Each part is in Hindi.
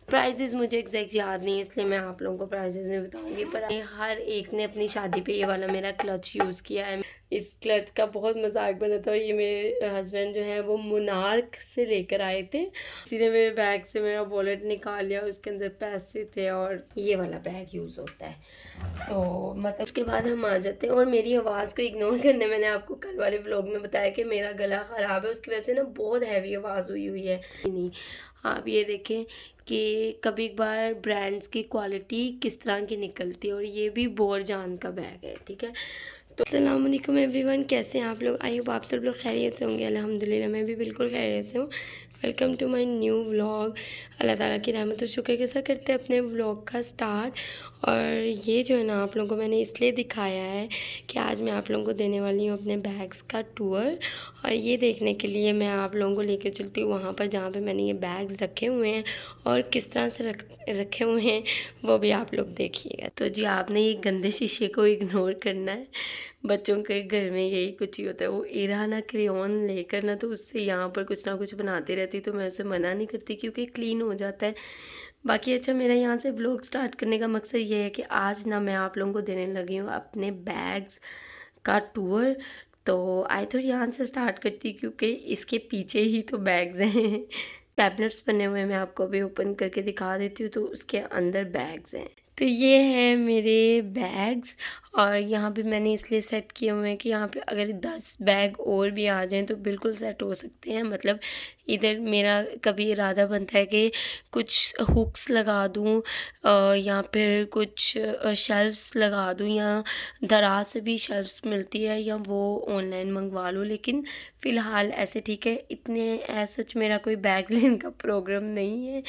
प्राइजेज़ मुझे एग्जैक्ट याद नहीं है, इसलिए मैं आप लोगों को प्राइजेज़ नहीं बताऊंगी। पर हर एक ने अपनी शादी पे ये वाला मेरा क्लच यूज़ किया है। इस क्लच का बहुत मजाक बना था और ये मेरे हस्बैंड जो है वो मोनार्क से लेकर आए थे। सीधे मेरे बैग से मेरा वॉलेट निकाल लिया, उसके अंदर पैसे थे और ये वाला बैग यूज़ होता है। तो मतलब उसके बाद हम आ जाते हैं। और मेरी आवाज़ को इग्नोर करने, मैंने आपको कल वाले व्लॉग में बताया कि मेरा गला ख़राब है, उसकी वजह से ना बहुत हैवी आवाज़ हुई है। नहीं, आप ये देखें कि कभी कभार ब्रांड्स की क्वालिटी किस तरह की निकलती है। और ये भी बोरजान का बैग है, ठीक है। तो अस्सलाम वालेकुम एवरीवन, कैसे हैं आप लोग? आई होप आप सब लोग खैरियत से होंगे। अल्हम्दुलिल्लाह मैं भी बिल्कुल खैरियत से हूँ। Welcome to my new vlog. अल्लाह ताला की रहमत और शुक्र के साथ करते हैं अपने व्लॉग का स्टार्ट। और ये जो है ना, आप लोगों को मैंने इसलिए दिखाया है कि आज मैं आप लोगों को देने वाली हूँ अपने बैग्स का टूर। और ये देखने के लिए मैं आप लोगों को लेकर चलती हूँ वहाँ पर जहाँ पे मैंने ये बैग्स रखे हुए हैं और किस तरह से रखे हुए हैं वो भी आप लोग देखिएगा। तो जी, आपने ये गंदे शीशे को इग्नोर करना है। बच्चों के घर में यही कुछ ही होता है। वो इराना क्रेयॉन लेकर ना, तो उससे यहाँ पर कुछ ना कुछ बनाती रहती, तो मैं उसे मना नहीं करती क्योंकि क्लीन हो जाता है। बाकी अच्छा, मेरा यहाँ से व्लॉग स्टार्ट करने का मकसद ये है कि आज ना मैं आप लोगों को देने लगी हूँ अपने बैग्स का टूर। तो आई थॉट यहाँ से स्टार्ट करती क्योंकि इसके पीछे ही तो बैग्स हैं। कैबिनेट्स बने हुए हैं, मैं आपको अभी ओपन करके दिखा देती हूँ। तो उसके अंदर बैग्स हैं। तो ये है मेरे बैग्स। और यहाँ पे मैंने इसलिए सेट किए हुए हैं कि यहाँ पे अगर 10 बैग और भी आ जाएं तो बिल्कुल सेट हो सकते हैं। मतलब इधर मेरा कभी इरादा बनता है कि कुछ हुक्स लगा दूँ या फिर कुछ शेल्फ्स लगा दूँ, या दराज से भी शेल्फ्स मिलती है या वो ऑनलाइन मंगवा लूँ। लेकिन फ़िलहाल ऐसे ठीक है, इतने सच मेरा कोई बैग लेने का प्रोग्राम नहीं है।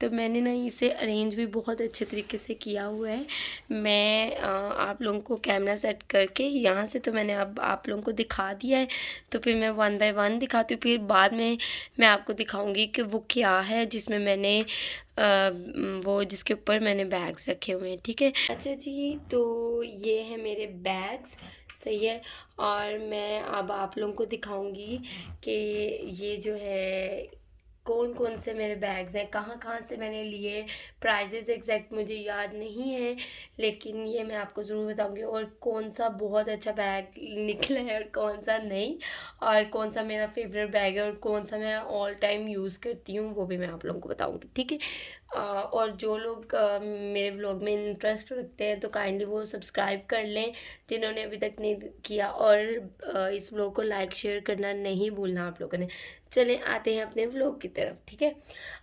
तो मैंने ना इसे अरेंज भी बहुत अच्छे तरीके से किया हुआ है। मैं आप लोगों को कैमरा सेट करके यहाँ से तो मैंने अब आप लोगों को दिखा दिया है। तो फिर मैं 1 बाय 1 दिखाती हूँ, फिर बाद में मैं आपको दिखाऊंगी कि वो क्या है जिसमें मैंने वो जिसके ऊपर मैंने बैग्स रखे हुए हैं, ठीक है। अच्छा जी, तो ये है मेरे बैग्स, सही है। और मैं अब आप लोगों को दिखाऊंगी कि ये जो है कौन कौन से मेरे बैग्स हैं, कहाँ कहाँ से मैंने लिए। प्राइजेज़ एग्जैक्ट मुझे याद नहीं है, लेकिन ये मैं आपको ज़रूर बताऊंगी। और कौन सा बहुत अच्छा बैग निकला है और कौन सा नहीं, और कौन सा मेरा फेवरेट बैग है और कौन सा मैं ऑल टाइम यूज़ करती हूँ, वो भी मैं आप लोगों को बताऊंगी, ठीक है। और जो लोग मेरे व्लॉग में इंटरेस्ट रखते हैं तो काइंडली वो सब्सक्राइब कर लें, जिन्होंने अभी तक नहीं किया। और इस व्लॉग को लाइक शेयर करना नहीं भूलना आप लोगों ने। चलें, आते हैं अपने व्लॉग की तरफ, ठीक है।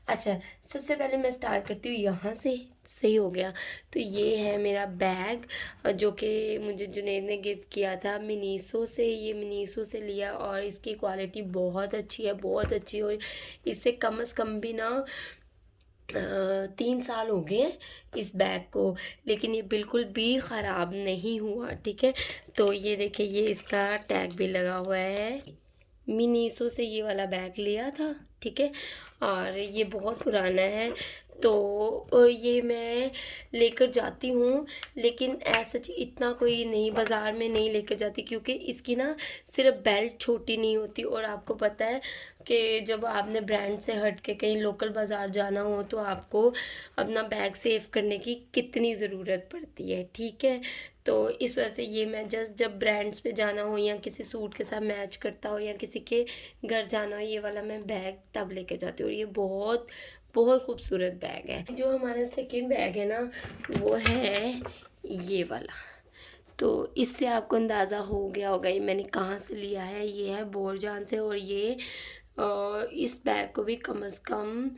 अच्छा, सबसे पहले मैं स्टार्ट करती हूँ यहाँ से, सही हो गया। तो ये है मेरा बैग जो कि मुझे जुनैद ने गिफ्ट किया था मिनीसो से। ये मिनीसो से लिया और इसकी क्वालिटी बहुत अच्छी है, बहुत अच्छी। और इससे कम से कम भी ना 3 साल हो गए हैं इस बैग को, लेकिन ये बिल्कुल भी ख़राब नहीं हुआ, ठीक है। तो ये देखिए, ये इसका टैग भी लगा हुआ है। मिनीसो से ये वाला बैग लिया था, ठीक है। और ये बहुत पुराना है, तो ये मैं लेकर जाती हूँ, लेकिन ऐसा इतना कोई नहीं बाज़ार में नहीं लेकर जाती क्योंकि इसकी ना सिर्फ बेल्ट छोटी नहीं होती। और आपको पता है कि जब आपने ब्रांड से हट के कहीं लोकल बाज़ार जाना हो तो आपको अपना बैग सेव करने की कितनी ज़रूरत पड़ती है, ठीक है। तो इस वजह से ये मैं जस्ट जब ब्रांड्स पे जाना हो या किसी सूट के साथ मैच करता हो या किसी के घर जाना हो, ये वाला मैं बैग तब लेके जाती हूँ। और ये बहुत बहुत खूबसूरत बैग है। जो हमारा सेकंड बैग है ना, वो है ये वाला। तो इससे आपको अंदाज़ा हो गया होगा ये मैंने कहाँ से लिया है। ये है बोरजान से। और ये इस बैग को भी कम से कम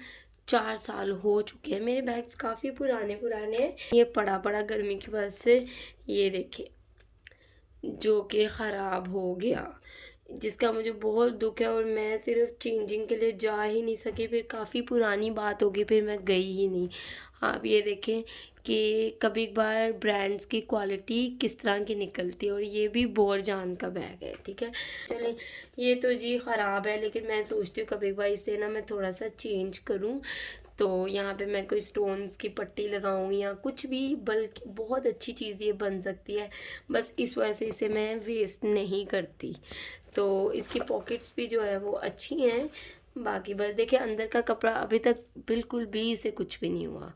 4 साल हो चुके हैं। मेरे बैग्स काफ़ी पुराने पुराने हैं। ये पड़ा पड़ा गर्मी की वजह से ये देखिए जो कि ख़राब हो गया, जिसका मुझे बहुत दुख है। और मैं सिर्फ चेंजिंग के लिए जा ही नहीं सकी, फिर काफ़ी पुरानी बात होगी, फिर मैं गई ही नहीं। आप ये देखें कि कभी कभार ब्रांड्स की क्वालिटी किस तरह की निकलती है। और ये भी बोरजान का बैग है, ठीक है। चलें, ये तो जी ख़राब है, लेकिन मैं सोचती हूँ कभी कभार इसे ना मैं थोड़ा सा चेंज करूँ। तो यहाँ पे मैं कोई स्टोन्स की पट्टी लगाऊँ या कुछ भी, बल्कि बहुत अच्छी चीज़ ये बन सकती है। बस इस वजह से इसे मैं वेस्ट नहीं करती। तो इसकी पॉकेट्स भी जो है वो अच्छी हैं। बाकी बस देखिए अंदर का कपड़ा अभी तक बिल्कुल भी इसे कुछ भी नहीं हुआ।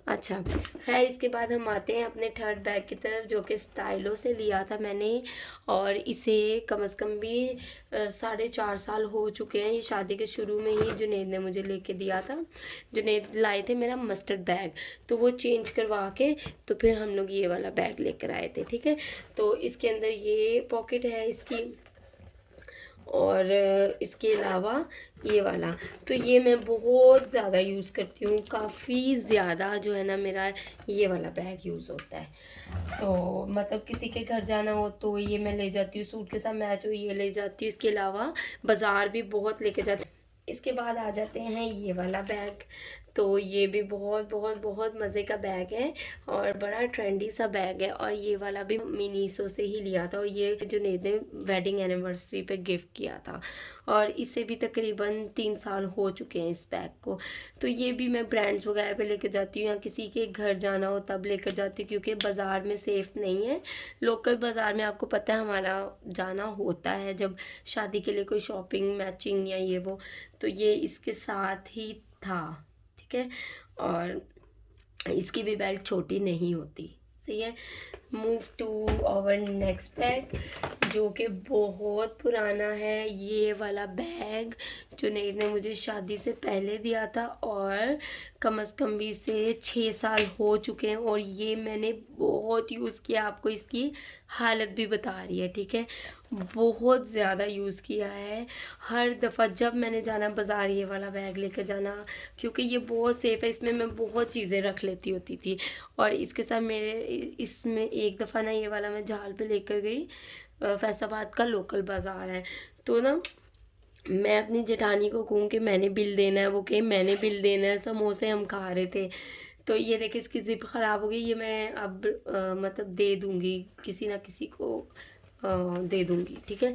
अच्छा, खैर इसके बाद हम आते हैं अपने थर्ड बैग की तरफ, जो कि स्टाइलो से लिया था मैंने, और इसे कम से कम भी 4.5 साल हो चुके हैं। ये शादी के शुरू में ही जुनैद ने मुझे लेके दिया था। जुनैद लाए थे मेरा मस्टर्ड बैग, तो वो चेंज करवा के तो फिर हम लोग ये वाला बैग लेकर आए थे। ठीक है, तो इसके अंदर ये पॉकेट है इसकी, और इसके अलावा ये वाला, तो ये मैं बहुत ज़्यादा यूज़ करती हूँ, काफ़ी ज़्यादा जो है ना मेरा ये वाला बैग यूज़ होता है। तो मतलब किसी के घर जाना हो तो ये मैं ले जाती हूँ, सूट के साथ मैच हो ये ले जाती हूँ। इसके अलावा बाज़ार भी बहुत लेके जाती हूँ। इसके बाद आ जाते हैं ये वाला बैग, तो ये भी बहुत बहुत बहुत मज़े का बैग है और बड़ा ट्रेंडी सा बैग है, और ये वाला भी मिनीसो से ही लिया था, और ये जुनैद ने वेडिंग एनिवर्सरी पे गिफ्ट किया था, और इसे भी तकरीबन 3 साल हो चुके हैं इस बैग को। तो ये भी मैं ब्रांड्स वगैरह पे लेकर जाती हूँ, या किसी के घर जाना हो तब लेकर जाती हूँ, क्योंकि बाज़ार में सेफ़ नहीं है। लोकल बाज़ार में आपको पता है हमारा जाना होता है जब शादी के लिए कोई शॉपिंग मैचिंग या ये वो, तो ये इसके साथ ही था। ठीक है, और इसकी भी बेल्ट छोटी नहीं होती। सही है, move to our next bag, जो कि बहुत पुराना है। ये वाला बैग जुनैद ने मुझे शादी से पहले दिया था, और कम से कम भी इसे 6 साल हो चुके हैं, और ये मैंने बहुत यूज़ किया। आपको इसकी हालत भी बता रही है। ठीक है, बहुत ज़्यादा यूज़ किया है। हर दफ़ा जब मैंने जाना बाज़ार ये वाला बैग लेकर जाना, क्योंकि ये बहुत सेफ़ है, इसमें मैं बहुत चीज़ें रख लेती होती थी। और इसके साथ मेरे इसमें एक दफ़ा ना ये वाला मैं जहाल पे लेकर गई, फैसलाबाद का लोकल बाज़ार है, तो ना मैं अपनी जेठानी को कहूँ कि मैंने बिल देना है, वो कहे मैंने बिल देना है। समोसे हम खा रहे थे, तो ये देखिए इसकी ज़िप ख़राब हो गई, ये मैं अब मतलब दे दूँगी, किसी ना किसी को दे दूँगी। ठीक है,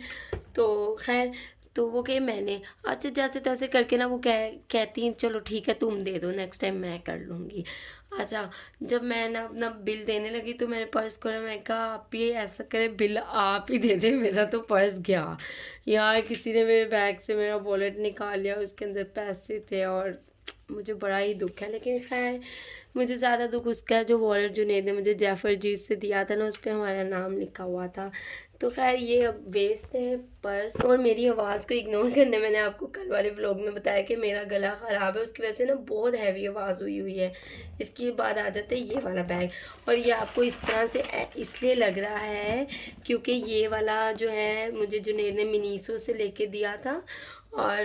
तो खैर, तो वो कहे मैंने, अच्छा जैसे तैसे करके ना वो कहती हैं चलो ठीक है तुम दे दो, नेक्स्ट टाइम मैं कर लूँगी। अच्छा, जब मैं ना अपना बिल देने लगी तो मैंने पर्स खोला, मैं कहा आप ये ऐसा करें बिल आप ही दे दें, मेरा तो पर्स गया यार, किसी ने मेरे बैग से मेरा वॉलेट निकाल लिया, उसके अंदर पैसे थे, और मुझे बड़ा ही दुख है। लेकिन खैर, मुझे ज़्यादा दुख उसका है जो वॉलेट जुनैद ने मुझे जैफर जीत से दिया था ना, उस पर हमारा नाम लिखा हुआ था। तो खैर ये अब वेस्ट है पर्स। और मेरी आवाज़ को इग्नोर करने, मैंने आपको कल वाले व्लॉग में बताया कि मेरा गला ख़राब है, उसकी वजह से ना बहुत हैवी आवाज़ हुई है। इसके बाद आ जाते हैं ये वाला बैग, और ये आपको इस तरह से इसलिए लग रहा है क्योंकि ये वाला जो है मुझे जुनैद ने मिनीसो से लेके दिया था, और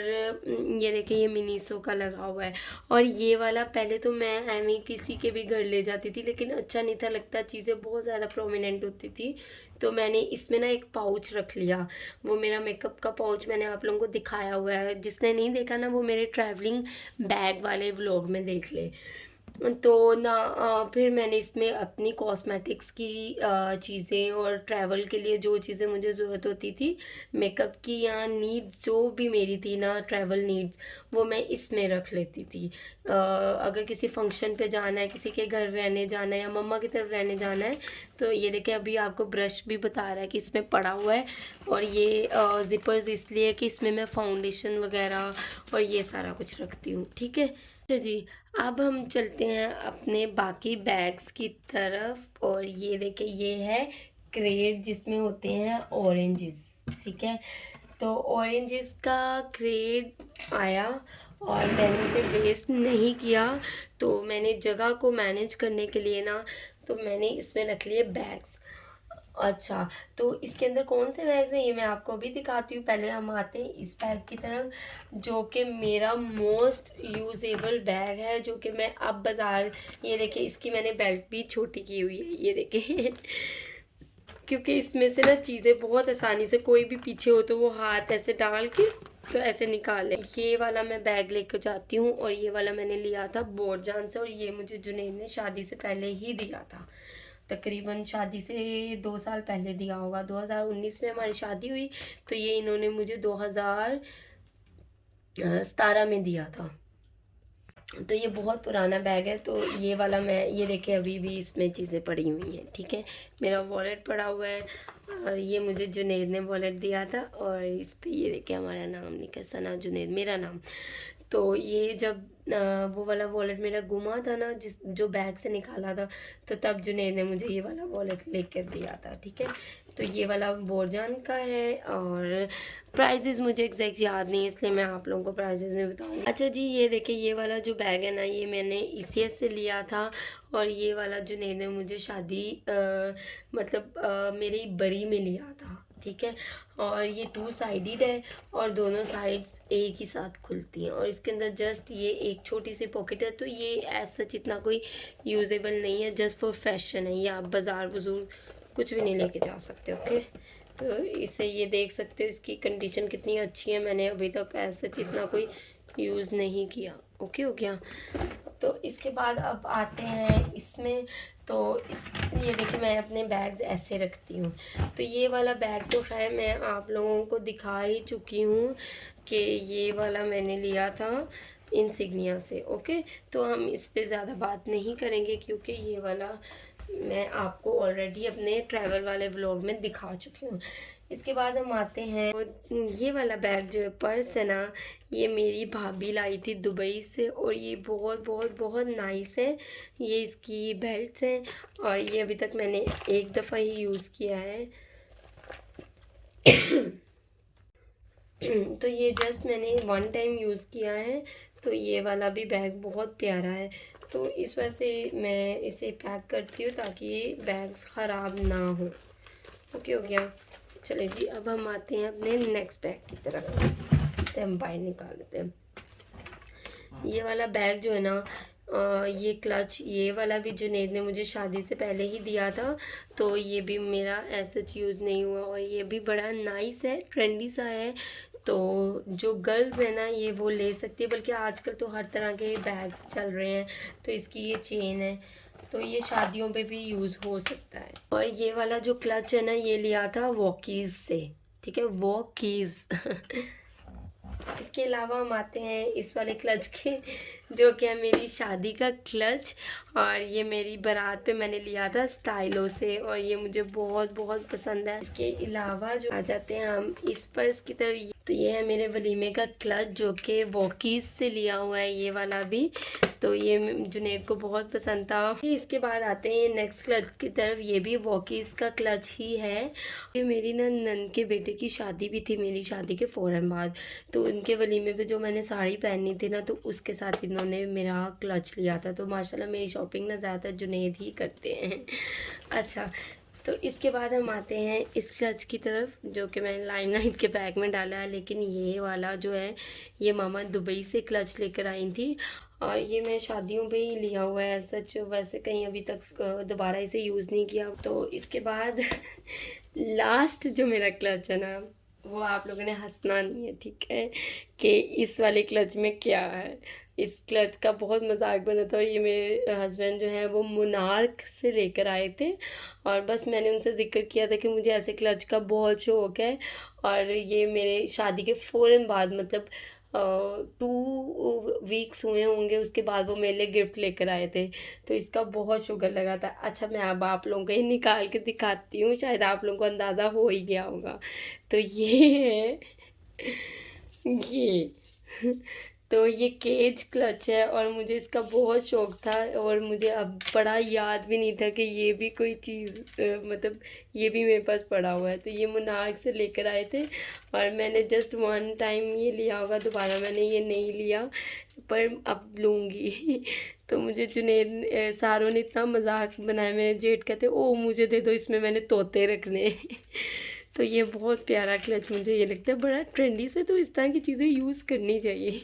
ये देखिए ये मिनीसो का लगा हुआ है। और ये वाला पहले तो मैं एमी किसी के भी घर ले जाती थी, लेकिन अच्छा नहीं था लगता, चीज़ें बहुत ज़्यादा प्रोमिनेंट होती थी, तो मैंने इसमें ना एक पाउच रख लिया। वो मेरा मेकअप का पाउच मैंने आप लोगों को दिखाया हुआ है, जिसने नहीं देखा ना वो मेरे ट्रैवलिंग बैग वाले व्लॉग में देख ले। तो ना फिर मैंने इसमें अपनी कॉस्मेटिक्स की चीज़ें और ट्रैवल के लिए जो चीज़ें मुझे ज़रूरत होती थी मेकअप की या नीड्स जो भी मेरी थी ना ट्रैवल नीड्स, वो मैं इसमें रख लेती थी। अगर किसी फंक्शन पे जाना है, किसी के घर रहने जाना है, या मम्मा की तरफ रहने जाना है, तो ये देखिए अभी आपको ब्रश भी बता रहा है कि इसमें पड़ा हुआ है, और ये ज़िपर्स इसलिए कि इसमें मैं फाउंडेशन वगैरह और ये सारा कुछ रखती हूँ। ठीक है, अच्छा जी, अब हम चलते हैं अपने बाकी बैग्स की तरफ, और ये देखिए ये है क्रेट जिसमें होते हैं ऑरेंजेस। ठीक है, तो ऑरेंजेस का क्रेट आया, और मैंने उसे वेस्ट नहीं किया, तो मैंने जगह को मैनेज करने के लिए ना, तो मैंने इसमें रख लिए बैग्स। अच्छा, तो इसके अंदर कौन से बैग्स हैं ये मैं आपको अभी दिखाती हूँ। पहले हम आते हैं इस बैग की तरफ, जो कि मेरा मोस्ट यूजेबल बैग है, जो कि मैं अब बाज़ार, ये देखिए इसकी मैंने बेल्ट भी छोटी की हुई है, ये देखिए क्योंकि इसमें से ना चीज़ें बहुत आसानी से, कोई भी पीछे हो तो वो हाथ ऐसे डाल के तो ऐसे निकाल ले। ये वाला मैं बैग लेकर जाती हूँ, और ये वाला मैंने लिया था बोरजान से, और ये मुझे जुनैद ने शादी से पहले ही दिया था, तकरीबन शादी से 2 साल पहले दिया होगा। 2019 में हमारी शादी हुई, तो ये इन्होंने मुझे 2017 में दिया था। तो ये बहुत पुराना बैग है, तो ये वाला मैं, ये देखिए अभी भी इसमें चीज़ें पड़ी हुई हैं। ठीक है, मेरा वॉलेट पड़ा हुआ है, और ये मुझे जुनैद ने वॉलेट दिया था और इस पे ये देखिए हमारा नाम लिखा है, सना जुनैद मेरा नाम। तो ये जब वो वाला वॉलेट मेरा गुमा था ना, जिस जो बैग से निकाला था, तो तब जुनैद ने मुझे ये वाला वॉलेट लेकर दिया था। ठीक है, तो ये वाला बोरजान का है और प्राइजेज़ मुझे एग्जैक्ट याद नहीं, इसलिए मैं आप लोगों को प्राइजेज़ नहीं बताऊँगी। अच्छा जी, ये देखिए ये वाला जो बैग है ना, ये मैंने ECS से लिया था और ये वाला जुनैद ने मुझे शादी मतलब मेरी बरी में लिया था। ठीक है, और ये 2 साइडेड है और दोनों साइड्स एक ही साथ खुलती हैं और इसके अंदर जस्ट ये एक छोटी सी पॉकेट है। तो ये एज सच इतना कोई यूजेबल नहीं है, जस्ट फॉर फैशन है। ये आप बाज़ार बुजूर कुछ भी नहीं लेके जा सकते। ओके, तो इसे ये देख सकते हो इसकी कंडीशन कितनी अच्छी है। मैंने अभी तक एज सच इतना कोई यूज़ नहीं किया। ओके हो गया। तो इसके बाद अब आते हैं इसमें। तो इस ये देखिए मैं अपने बैग्स ऐसे रखती हूँ। तो ये वाला बैग तो खैर मैं आप लोगों को दिखा ही चुकी हूँ कि ये वाला मैंने लिया था इंसिग्निया से। ओके, तो हम इस पे ज़्यादा बात नहीं करेंगे क्योंकि ये वाला मैं आपको ऑलरेडी अपने ट्रैवल वाले व्लॉग में दिखा चुकी हूँ। इसके बाद हम आते हैं, ये वाला बैग जो है, पर्स है ना, ये मेरी भाभी लाई थी दुबई से और ये बहुत बहुत बहुत नाइस है। ये इसकी बेल्ट्स हैं और ये अभी तक मैंने एक दफ़ा ही यूज़ किया है। तो ये जस्ट मैंने 1 टाइम यूज़ किया है। तो ये वाला भी बैग बहुत प्यारा है, तो इस वजह से मैं इसे पैक करती हूँ ताकि ये बैग्स ख़राब ना हो। ओके हो गया। चले जी, अब हम आते हैं अपने नेक्स्ट बैग की तरफ। इसे हम बाहर निकाल लेते हैं। ये वाला बैग जो है ना, ये क्लच, ये वाला भी जुनैद ने मुझे शादी से पहले ही दिया था, तो ये भी मेरा ऐसा यूज़ नहीं हुआ और ये भी बड़ा नाइस है, ट्रेंडी सा है। तो जो गर्ल्स है ना ये वो ले सकती है, बल्कि आजकल तो हर तरह के बैग्स चल रहे हैं। तो इसकी ये चेन है, तो ये शादियों पे भी यूज़ हो सकता है। और ये वाला जो क्लच है ना, ये लिया था वॉकीज़ से। ठीक है, वॉकीज़। इसके अलावा हम आते हैं इस वाले क्लच के, जो कि है मेरी शादी का क्लच और ये मेरी बारात पे मैंने लिया था स्टाइलो से और ये मुझे बहुत बहुत पसंद है। इसके अलावा जो आ जाते हैं हम इस पर्स की तरफ, तो ये है मेरे वलीमे का क्लच जो कि वॉकीज़ से लिया हुआ है, ये वाला भी। तो ये जुनैद को बहुत पसंद था। इसके बाद आते हैं नेक्स्ट क्लच की तरफ, ये भी वॉकीज़ का क्लच ही है। ये मेरी नंद के बेटे की शादी भी थी मेरी शादी के फ़ौरन बाद, तो उनके वलीमे पे जो मैंने साड़ी पहनी थी ना, तो उसके साथ इन्होंने मेरा क्लच लिया था। तो माशाल्लाह मेरी शॉपिंग ना ज़्यादातर जुनैद ही करते हैं। अच्छा, तो इसके बाद हम आते हैं इस क्लच की तरफ, जो कि मैंने लाइमलाइट के बैग में डाला है, लेकिन ये वाला जो है ये मामा दुबई से क्लच लेकर आई थी और ये मैं शादियों पे ही लिया हुआ है। सच वैसे कहीं अभी तक दोबारा इसे यूज़ नहीं किया। तो इसके बाद लास्ट जो मेरा क्लच है ना, वो आप लोगों ने हंसना नहीं है, ठीक है, कि इस वाले क्लच में क्या है। इस क्लच का बहुत मजाक बना था और ये मेरे हस्बैंड जो हैं वो मोनार्क से लेकर आए थे और बस मैंने उनसे ज़िक्र किया था कि मुझे ऐसे क्लच का बहुत शौक़ है और ये मेरे शादी के फ़ौरन बाद, मतलब 2 वीक्स हुए होंगे, उसके बाद वो मेरे लिए गिफ्ट लेकर आए थे। तो इसका बहुत शुक्र लगा था। अच्छा, मैं अब आप लोगों को ये निकाल के दिखाती हूँ, शायद आप लोगों को अंदाज़ा हो ही गया होगा। तो ये है ये तो ये केज क्लच है और मुझे इसका बहुत शौक़ था और मुझे अब बड़ा याद भी नहीं था कि ये भी कोई चीज़ मतलब ये भी मेरे पास पड़ा हुआ है। तो ये मुनार्क से लेकर आए थे और मैंने जस्ट 1 टाइम ये लिया होगा, दोबारा मैंने ये नहीं लिया, पर अब लूँगी। तो मुझे जुनैद सारों ने इतना मजाक बनाया, मेरे जेठ कहते ओ मुझे दे दो, इसमें मैंने तोते रखने। तो ये बहुत प्यारा क्लच मुझे ये लगता है, बड़ा ट्रेंडी से, तो इस तरह की चीज़ें यूज़ करनी चाहिए।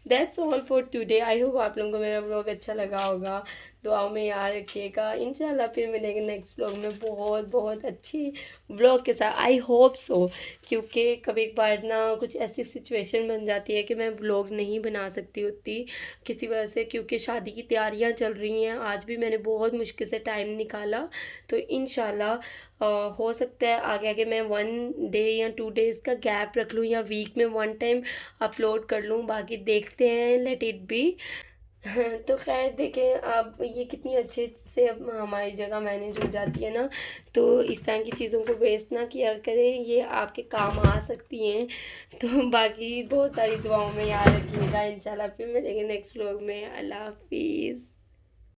That's all for today. I hope आप लोगों को मेरा व्लॉग अच्छा लगा होगा। दुआओं में याद रखिएगा। इंशाल्लाह फिर मिलेंगे नेक्स्ट व्लॉग में बहुत बहुत अच्छी व्लॉग के साथ। आई होप सो, क्योंकि कभी एक बार ना कुछ ऐसी सिचुएशन बन जाती है कि मैं व्लॉग नहीं बना सकती होती किसी वजह से, क्योंकि शादी की तैयारियां चल रही हैं। आज भी मैंने बहुत मुश्किल से टाइम निकाला, तो इंशाल्लाह हो सकता है आगे आगे मैं 1 डे या 2 डेज़ का गैप रख लूँ या वीक में 1 टाइम अपलोड कर लूँ, बाकी देखते हैं, लेट इट बी। तो ख़ैर देखें, अब ये कितनी अच्छे से अब हमारी जगह मैनेज हो जाती है ना, तो इस तरह की चीज़ों को वेस्ट ना किया करें, ये आपके काम आ सकती हैं। तो बाकी बहुत सारी दुआओं में याद रखिएगा, इंशाल्लाह फिर मिलेंगे नेक्स्ट व्लॉग में। अल्लाह हाफ़िज़।